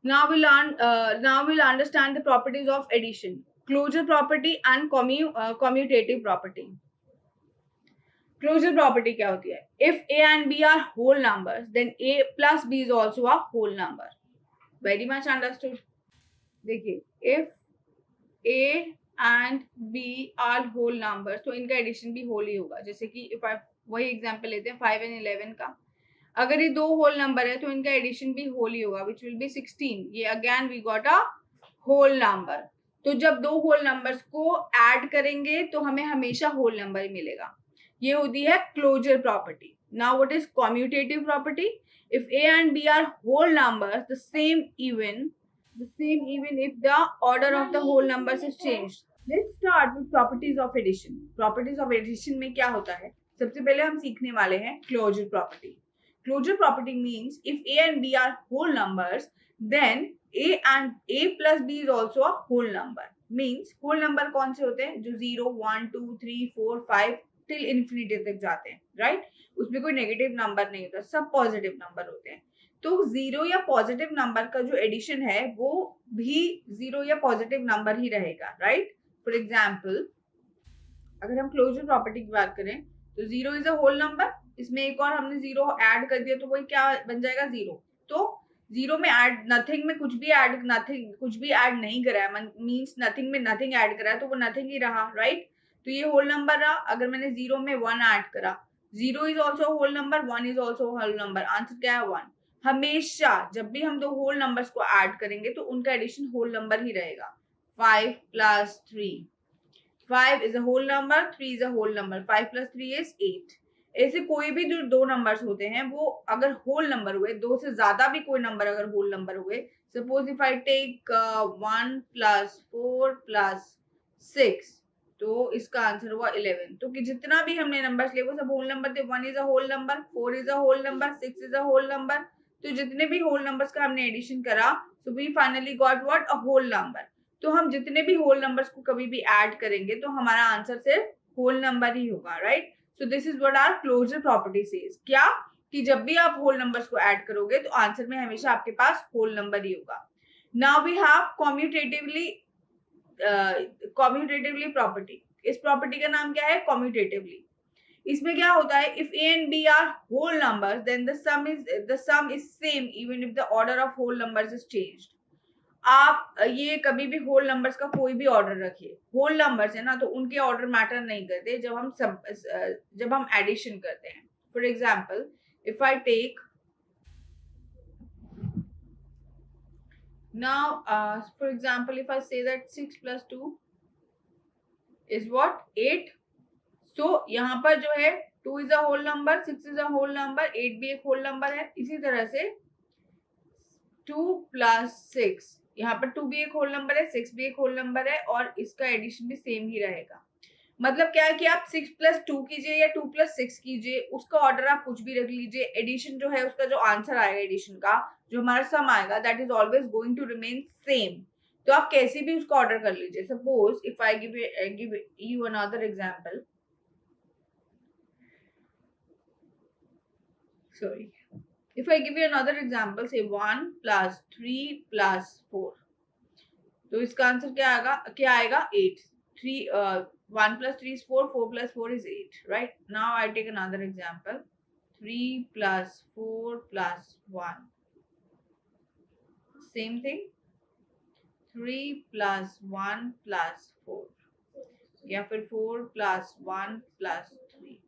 Now we'll understand the properties of addition, closure property and commutative property. Closure property क्या होती है? If a and b are whole numbers, then a plus b is also a whole number. Very much understood. देखिए, if a and b are whole numbers, तो इनका addition भी whole ही होगा. जैसे कि if I वही एग्जाम्पल लेते हैं 5 and 11 का. अगर ये दो होल नंबर है तो इनका एडिशन भी होल ही होगा, विच विल बी 16. ये again we got a whole number. तो जब दो होल नंबर्स को ऐड करेंगे तो हमें हमेशा होल नंबर ही मिलेगा. ये होती है closure property. Now what is commutative property? If A and B are whole numbers the same even if the order of the whole numbers is changed. Let's start with properties of addition. Properties of addition में क्या होता है? सबसे पहले हम सीखने वाले हैं closure property. Closure property means if a and b are whole numbers, then a plus b is also a whole number. Means whole number कौन से होते हैं? जो 0, 1, 2, 3, 4, 5 till infinity तक जाते हैं, right? उसमें कोई नेगेटिव नंबर नहीं होता, सब पॉजिटिव नंबर होते हैं. तो जीरो या पॉजिटिव नंबर का जो एडिशन है वो भी जीरो या पॉजिटिव नंबर ही रहेगा, राइट? फॉर एग्जाम्पल, अगर हम क्लोजर प्रॉपर्टी की बात करें तो zero is a whole number, इसमें एक और हमने जीरो ऐड कर दिया तो वही क्या बन जाएगा? जीरो. तो जीरो में ऐड नथिंग में कुछ भी ऐड नहीं करा है, मीन्स नथिंग में नथिंग ऐड करा है तो वो नथिंग ही रहा, राइट? तो ये होल नंबर रहा. अगर मैंने जीरो में वन ऐड करा, zero is also whole number, one is also whole number. Answer क्या है? वन. हमेशा जब भी हम दो होल नंबर्स को ऐड करेंगे तो उनका एडिशन होल नंबर ही रहेगा. 5 plus 3. 5 is a whole number, 3 is a whole number. 5 plus 3 is 8. ऐसे कोई भी जो दो नंबर्स होते हैं वो अगर होल नंबर हुए, दो से ज्यादा भी कोई नंबर अगर होल नंबर हुए, suppose if I take 1 plus 4 plus 6, तो इसका आंसर हुआ 11. तो कि जितना भी हमने नंबर्स लिए वो सब होल नंबर थे. 1 is a whole number, 4 is a whole number, 6 is a whole number. तो जितने भी होल नंबर्स का हमने एडिशन करा, so we finally got what? A whole number. तो हम जितने भी होल नंबर्स को कभी भी ऐड करेंगे तो हमारा आंसर सिर्फ होल नंबर ही होगा, right? So this is what our closure property says. क्या? कि जब भी आप होल नंबर्स को ऐड करोगे तो आंसर में हमेशा आपके पास होल नंबर ही होगा. Now we have commutatively property. इस प्रॉपर्टी का नाम क्या है? कम्यूटेटिवली. इसमें क्या होता है? If A and B are whole numbers then the sum is same even if the order of whole numbers is changed. आप ये कभी भी होल नंबर्स का कोई भी ऑर्डर रखिए, होल नंबर्स है ना, तो उनके ऑर्डर मैटर नहीं करते जब हम एडिशन करते हैं. For example, if I take now for example, if I say that 6 plus 2 is what? 8. so यहाँ पर जो है 2 is a whole number, 6 is a whole number, 8 भी एक whole number है. इसी तरह से 2 plus 6, यहाँ पर 2 भी एक होल नंबर है, 6 भी एक होल नंबर है और इसका एडिशन भी सेम ही रहेगा. मतलब क्या है कि आप 6 plus 2 कीजिए या 2 plus 6 कीजिए, उसका ऑर्डर आप कुछ भी रख लीजिए, एडिशन जो है उसका जो आंसर आएगा एडिशन का, जो हमारा सम आएगा, that is always going to remain same. तो आप कैसे भी उसको ऑर्डर कर लीजिए. Suppose if I give you another example, sorry, if I give you another example, say 1 plus 3 plus 4, तो इसका आंसर क्या आएगा? 8. 1 plus 3 is 4, 4 plus 4 is 8, right? Now I take another example, 3 plus 4 plus 1, same thing, 3 plus 1 plus 4, या फिर 4 plus 1 plus 3.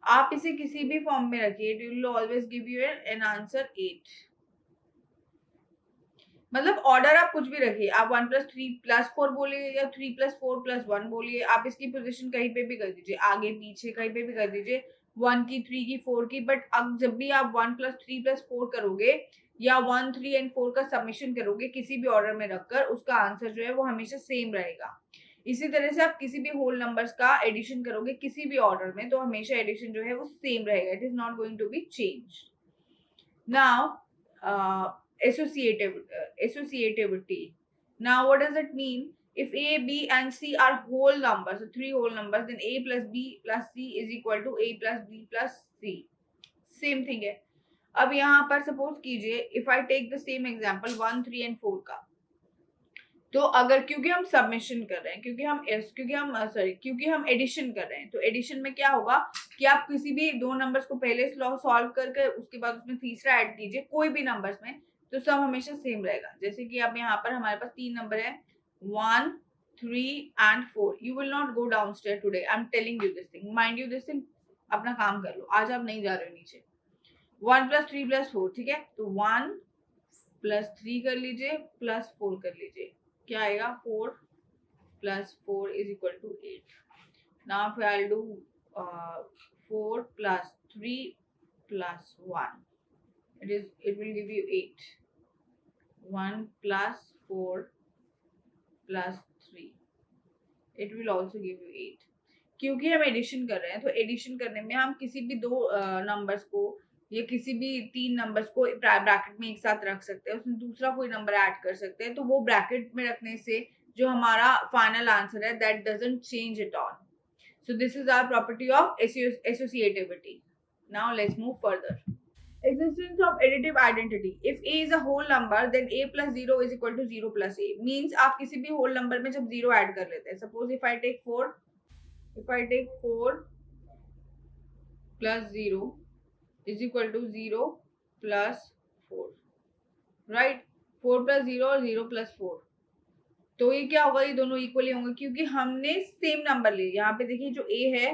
आप इसे किसी भी फॉर्म में रखिए, it will always give you an answer 8. मतलब ऑर्डर आप कुछ भी रखिए, आप 1 plus 3 plus 4 बोलिए या 3 plus 4 plus 1 बोलिए, आप इसकी पोजीशन कहीं पे भी कर दीजिए, आगे पीछे कहीं पे भी कर दीजिए, 1 की, 3 की, 4 की. बट अब जब भी आप 1 plus 3 plus 4 करोगे या 1, 3 and 4 का सबमिशन करोगे किसी भी ऑर्डर में रखकर, उसका आंसर जो है वो हमेशा सेम रहेगा. इसी तरह से आप किसी भी होल नंबर्स का एडिशन करोगे किसी भी ऑर्डर में तो हमेशा एडिशन जो है वो सेम रहेगा. It is not going to be change. Now associativity. Now what does it mean? If a, b and c are whole numbers, so three whole numbers, then a plus b plus c is equal to a plus b plus c. Same thing है. अब यहाँ पर suppose कीजिए if I take the same example 1, 3 and 4 का, तो अगर क्योंकि हम सबमिशन कर रहे हैं, क्योंकि हम एडिशन कर रहे हैं, तो एडिशन में क्या होगा कि आप किसी भी दो नंबर्स को पहले सॉल्व करके उसके बाद उसमें तीसरा ऐड कीजिए कोई भी नंबर्स में, तो सब हमेशा सेम रहेगा। जैसे कि अब यहाँ पर हमारे पास 3 नंबर है 1, 3 and 4। You will not go downstair today, I am telling you this thing, mind you this thing, अपना काम कर लो, आज आप नहीं जा रहे हो नीचे। 1 + 3 + 4, ठीक है, तो 1 + 3 कर लीजिए प्लस 4 कर लीजिए, क्या आएगा 4 + 4 = 8। Now if I'll do 4 + 3 + 1, it will give you 8. 1 + 4 + 3, it will also give you 8। क्योंकि हम एडिशन कर रहे हैं, तो एडिशन करने में हम किसी भी दो नंबर्स को या किसी भी 3 नंबर्स को ब्रैकेट में एक साथ रख सकते हैं, उसमें दूसरा कोई नंबर ऐड कर सकते हैं, तो वो ब्रैकेट में रखने से जो हमारा फाइनल आंसर है that doesn't change at all. So this is our property of associativity. Now let's move further. Existence of additive identity. If a is a whole number, then a + 0 = 0 + a. Means आप किसी भी whole number में जब 0 add कर लेते हैं, suppose if I take 4 + 0 = 0 + 4, right. 4 + 0 और 0 + 4, तो ये क्या होगा, ये दोनों इक्वली होंगे क्योंकि हमने सेम नंबर लिए। यहाँ पे देखिए जो a है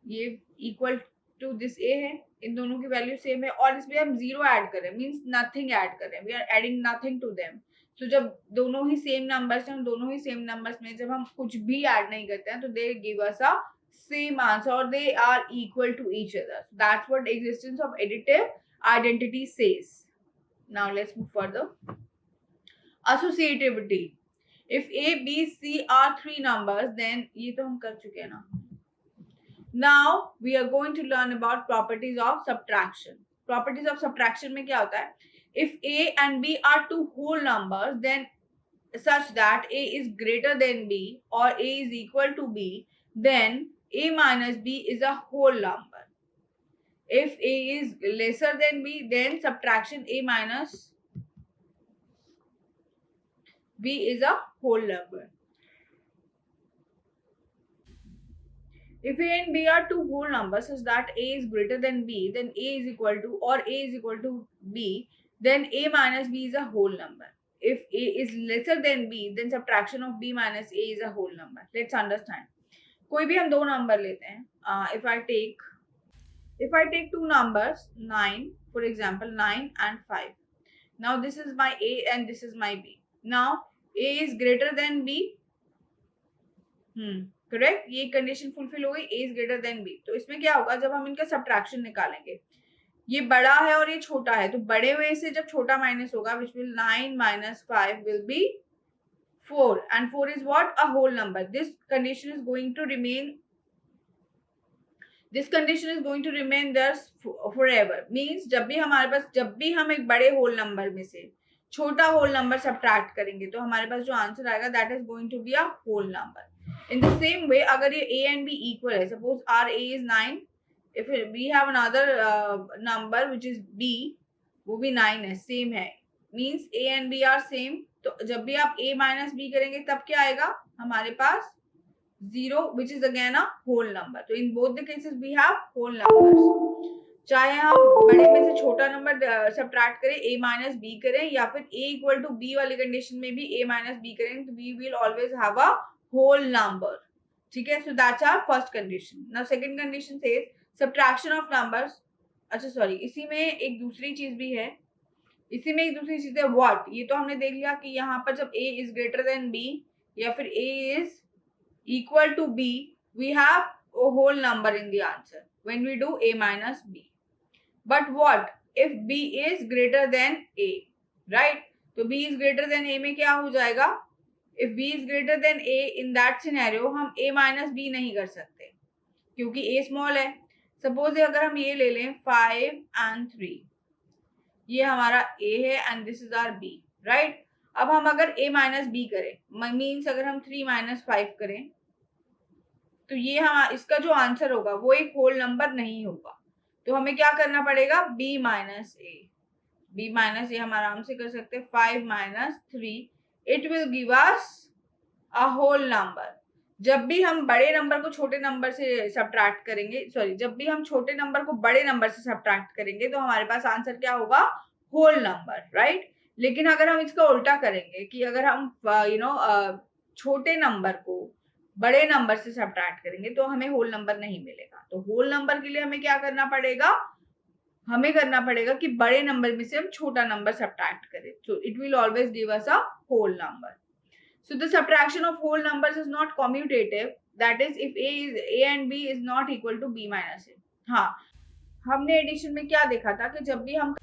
ये इक्वल टू दिस a है, इन दोनों की वैल्यू सेम है, और इसमें हम 0 ऐड कर रहे हैं, मींस नथिंग ऐड कर रहे हैं, we are adding nothing to them. तो जब दोनों ही सेम नंबर्स हैं, दोनों ही सेम नंबर्स में जब हम कुछ भी ऐड नहीं करते हैं, तो they give us a same answer or they are equal to each other. That's what existence of additive identity says. Now let's move further. Associativity. If A, B, C are 3 numbers, then ये तो हम कर चुके हैं ना। Now we are going to learn about properties of subtraction. Properties of subtraction में क्या होता है? If A and B are 2 whole numbers, then such that A is greater than B or A is equal to B, then A minus B is a whole number. If A is lesser than B, then subtraction A minus B is a whole number. If A and B are 2 whole numbers such that A is greater than B, then A is equal to or A is equal to B, then A minus B is a whole number. If A is lesser than B, then subtraction of B minus A is a whole number. Let's understand. कोई भी हम दो number लेते हैं, if I take two numbers 9, for example 9 and 5. Now this is my A and this is my B. Now A is greater than B. Correct, ये condition fulfil हो गई, A is greater than B। तो इसमें क्या होगा, जब हम इनका सब्ट्रैक्शन निकालेंगे, ये बड़ा है और ये छोटा है, तो बड़े हुए से जब छोटा माइनस होगा, which will 9 - 5 will be 4, and 4 is what, a whole number. This condition is going to remain there forever. Means जब भी हम एक बड़े होल नंबर में से छोटा होल नंबर सब्ट्रैक्ट करेंगे, तो हमारे पास जो आंसर आएगा that is going to be a whole number. In the same way, अगर ये A and B इक्वल है, suppose are A is 9, if we have another number which is B, वो भी 9 है, सेम है, means A and B are same, तो जब भी आप A minus B करेंगे तब क्या आएगा हमारे पास 0, which is again a whole number. तो in both the cases we have whole numbers. चाहे हम बड़े में से छोटा नंबर सब्ट्रैक्ट करें, A minus B करें, या फिर A equal to B वाली कंडीशन में भी A minus B करें, तो we will always have a whole number. ठीक है, so that's our first condition. Now second condition says subtraction of numbers. अच्छा सॉरी, इसी में एक दूसरी चीज भी है, what, ये तो हमने देख लिया कि यहाँ पर जब A is greater than B या फिर A is equal to B, we have a whole number in the answer when we do A minus B. But what if B is greater than A, right? तो B is greater than A में क्या हो जाएगा, if B is greater than A, in that scenario हम A minus B नहीं कर सकते क्योंकि A small है। सपोज अगर हम ये ले लें 5 and 3, ये हमारा A है and this is our B, right? अब हम अगर A minus B करें, मीन्स अगर हम 3 - 5 करें, तो ये हम इसका जो आंसर होगा वो एक होल नंबर नहीं होगा। तो हमें क्या करना पड़ेगा, b minus a. b minus a हम आराम से कर सकते हैं, 5 minus 3, it will give us a whole number. जब भी हम बड़े नंबर को छोटे नंबर से सब्ट्रैक्ट करेंगे, सॉरी, जब भी हम छोटे नंबर को बड़े नंबर से सब्ट्रैक्ट करेंगे तो हमारे पास आंसर क्या होगा, होल नंबर, राइट। लेकिन अगर हम इसका उल्टा करेंगे कि अगर हम छोटे नंबर को बड़े नंबर से सब्ट्रैक्ट करेंगे तो हमें होल नंबर नहीं मिलेगा। तो होल नंबर के लिए हमें क्या करना पड़ेगा, हमें करना पड़ेगा कि बड़े नंबर में से हम छोटा नंबर सब्ट्रैक्ट करें। So it will always give us a whole number. So the subtraction of whole numbers is not commutative. That is, if a and b is not equal to b minus a. हाँ, हमने addition में क्या देखा था कि जब भी हम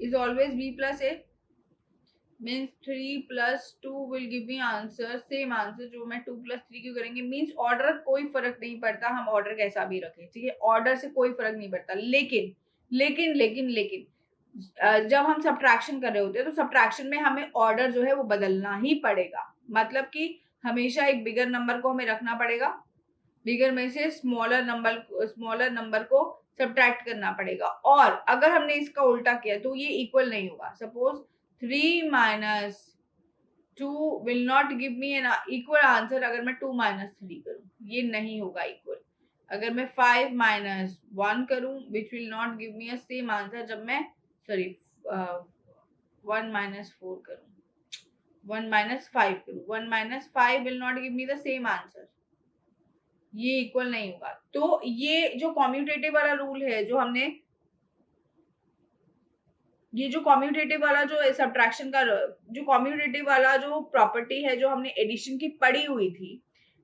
is always b plus a means 3 plus 2 will give me answer, same answer जो मैं 2 plus 3 क्यों करेंगे, means ऑर्डर कोई फर्क नहीं पड़ता, हम ऑर्डर कैसा भी रखें, ठीक है, ऑर्डर से कोई फर्क नहीं पड़ता। लेकिन लेकिन लेकिन लेकिन जब हम सब्ट्रैक्शन कर रहे होते हैं तो सब्ट्रैक्शन में हमें ऑर्डर जो है वो बदलना ही पड़ेगा। मतलब कि हमेशा एक बिगर नंबर को हमें रखना पड़ेगा, बिगर में से स्मॉलर नंबर को सब्ट्रैक्ट करना पड़ेगा। और अगर हमने इसका उल्टा किया तो ये इक्वल नहीं होगा। Suppose 3 minus 2 will not give me an equal answer अगर मैं 2 minus 3 करूं, ये नहीं होगा इक्वल। अगर मैं 5 minus 1 करूं which will not give me a same answer जब मैं 1 minus 4 करूं, 1 minus 5 करूं, 1 minus 5 will not give me the same answer, ये इक्वल नहीं होगा। तो ये जो कॉम्यूटेटिव वाला रूल है, जो हमने ये जो कॉम्यूटेटिव वाला जो सब्ट्रैक्शन का जो कॉम्यूटेटिव वाला जो प्रॉपर्टी है जो हमने एडिशन की पढ़ी हुई थी,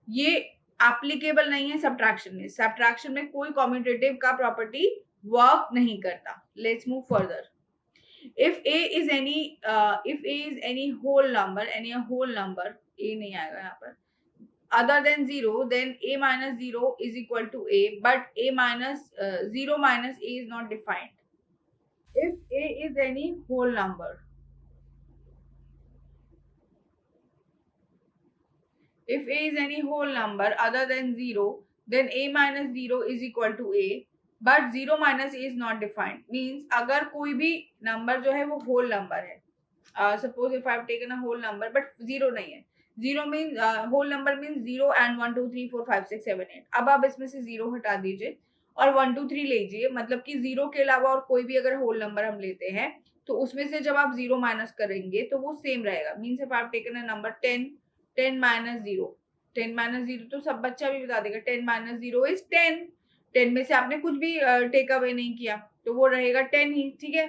ये एप्लीकेबल नहीं है सब्ट्रैक्शन में। सब्ट्रैक्शन में कोई कॉम्यूटेटिव का प्रॉपर्टी वर्क नहीं करता। Let's move further. If a is any whole number, any whole number, a नहीं आएगा यहाँ पर, other than 0, then a minus 0 is equal to a, but a minus 0 minus a is not defined. If a is any whole number, if a is any whole number other than 0, then a minus 0 is equal to a, but 0 minus a is not defined. Means अगर कोई भी number जो है वो whole number है, suppose if I have taken a whole number but 0 नहीं है, 0 means whole number means 0 and 1 2 3 4 5 6 7 8। अब आप इसमें से 0 हटा दीजिए और 1 2 3 लीजिए, मतलब कि 0 के अलावा और कोई भी अगर होल नंबर हम लेते हैं तो उसमें से जब आप 0 माइनस करेंगे तो वो सेम रहेगा। Means if I have taken a number 10 minus 0, 10 minus 0 तो सब बच्चा भी बता देगा, 10 माइनस 0 इज 10। 10 में से आपने कुछ भी टेक अवे नहीं किया तो वो रहेगा 10 ही, ठीक है।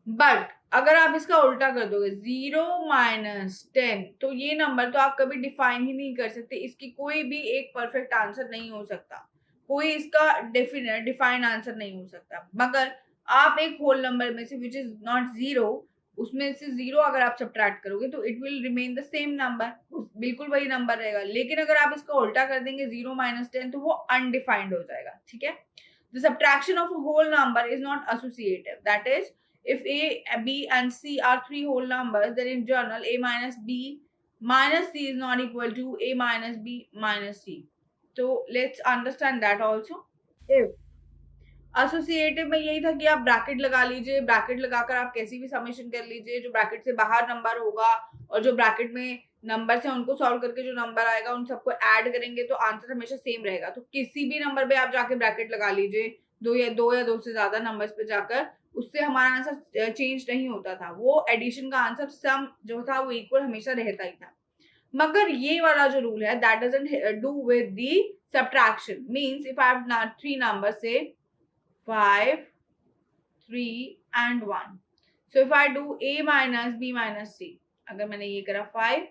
बट अगर आप इसका उल्टा कर दोगे 0 माइनस 10, तो ये नंबर तो आप कभी डिफाइन ही नहीं कर सकते, इसकी कोई भी एक परफेक्ट आंसर नहीं हो सकता, कोई इसका डिफाइंड आंसर नहीं हो सकता। मगर आप एक होल नंबर में से विच इज नॉट 0, उसमें से 0 अगर आप सब्ट्रैक्ट करोगे तो it will remain the same number, बिल्कुल वही नंबर रहेगा। लेकिन अगर आप इसका उल्टा कर देंगे 0 माइनस 10 तो वो अनडिफाइंड हो जाएगा, ठीक है। The subtraction of a whole number is not associative, that is if a, b and c are three whole numbers, then in general a minus b minus c is not equal to a minus b minus c. So let's understand that also. If associative में यही था कि आप bracket लगा लीजिए, bracket लगाकर आप कैसी भी समेशन कर लीजिए, जो ब्रैकेट से बाहर नंबर होगा और जो ब्रैकेट में नंबर है उनको सॉल्व करके जो नंबर आएगा उन सबको ऐड करेंगे तो आंसर हमेशा सेम रहेगा। तो किसी भी नंबर पे आप जाके ब्रैकेट लगा लीजिए, दो या दो से ज्यादा नंबर्स पे जाकर, उससे हमारा आंसर चेंज नहीं होता था, वो एडिशन का आंसर सम जो था वो इक्वल हमेशा रहता ही था। मगर ये वाला जो रूल है that doesn't do with the subtraction. Means if I have three numbers से 5, 3 and 1. So if I do a minus b minus c, अगर मैंने ये करा 5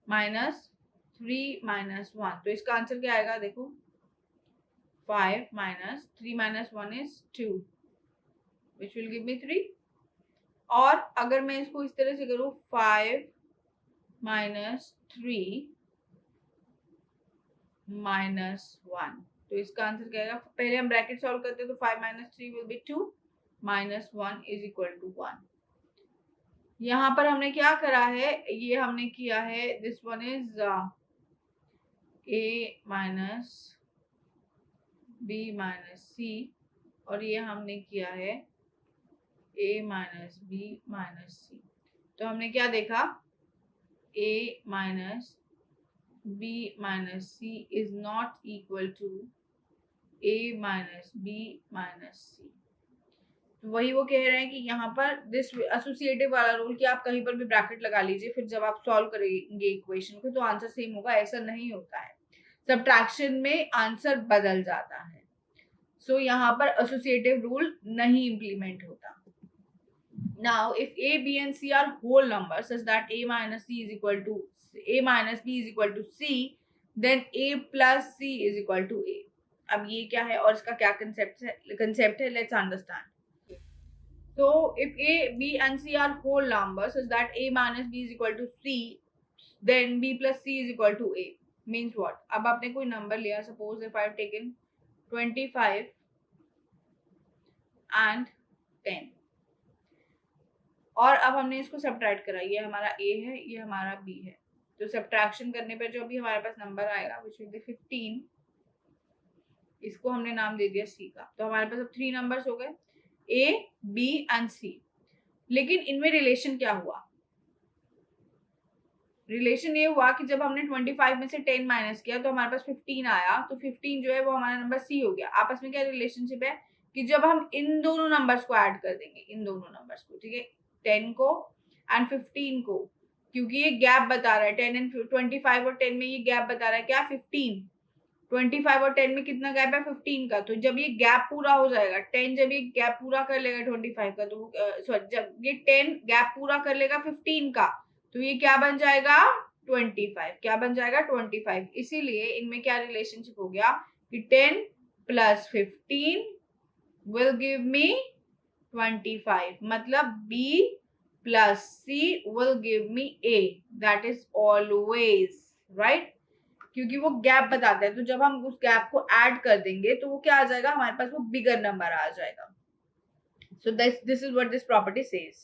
minus 3 minus 1, तो इसका आंसर क्या आएगा, देखो 5 minus 3 minus 1 is 2, which will give me 3. और अगर मैं इसको इस तरह से करूँ 5 minus 3 minus 1, तो इसका आंसर क्या आएगा। पहले हम ब्रैकेट सॉल्व करते हैं तो 5 minus 3 will be 2 minus 1 is equal to 1। यहाँ पर हमने क्या करा है, ये हमने किया है, this one is a minus b minus C, और ये हमने किया है a minus B minus C. तो हमने क्या देखा, a minus b minus C is not equal to a minus B minus C. वही वो कह रहे हैं कि यहाँ पर दिस एसोसिएटिव वाला रूल कि आप कहीं पर भी ब्रैकेट लगा लीजिए, फिर जब आप सॉल्व करेंगे इक्वेशन को तो आंसर सेम होगा, ऐसा नहीं होता है। सब्ट्रैक्शन में आंसर बदल जाता है। सो यहाँ पर एसोसिएटिव रूल नहीं इम्प्लीमेंट होता। Now, if a, b and c are whole numbers such that a minus b is equal to c, then a plus c is equal to a. अब ये क्या है और इसका क्या कंसेप्ट है, let's understand. So if a, b and c are whole numbers such that a minus b is equal to c, then b plus c is equal to a. Means what? अब आपने कोई number लिया, suppose if I have taken 25 and 10, और अब हमने इसको subtract करा, ये हमारा a है, ये हमारा b है। तो सब्ट्रैक्शन करने पर जो भी हमारे पास नंबर आएगा विच विल बी 15, इसको हमने नाम दे दिया c का। तो हमारे पास अब 3 नंबर्स हो गए, a, b एंड c। लेकिन इनमें रिलेशन क्या हुआ? रिलेशन ये हुआ कि जब हमने 25 में से 10 माइनस किया तो हमारे पास 15 आया, तो 15 जो है वो हमारा नंबर c हो गया। आपस में क्या रिलेशनशिप है कि जब हम इन दोनों नंबर्स को ऐड कर देंगे, इन दोनों नंबर्स को, ठीक है, 10 को एंड 15 को, क्योंकि ये गैप बता रहा है 10 एंड 25 और 10 में ये गैप बता रहा है क्या, 15। 25 और 10 में कितना गैप है, 15 का। तो जब ये गैप पूरा हो जाएगा, 10 जब ये गैप पूरा कर लेगा 25 का, तो सॉरी जब ये 10 गैप पूरा कर लेगा 15 का, तो ये क्या बन जाएगा, 25। क्या बन जाएगा, 25। इसीलिए इनमें क्या रिलेशनशिप हो गया कि 10 प्लस 15 विल गिव मी 25, मतलब b plus c will give me a, that is always right, क्योंकि वो गैप बताता है। तो जब हम उस गैप को ऐड कर देंगे तो वो क्या आ जाएगा, हमारे पास वो बिगर नंबर आ जाएगा। So this is what this property says.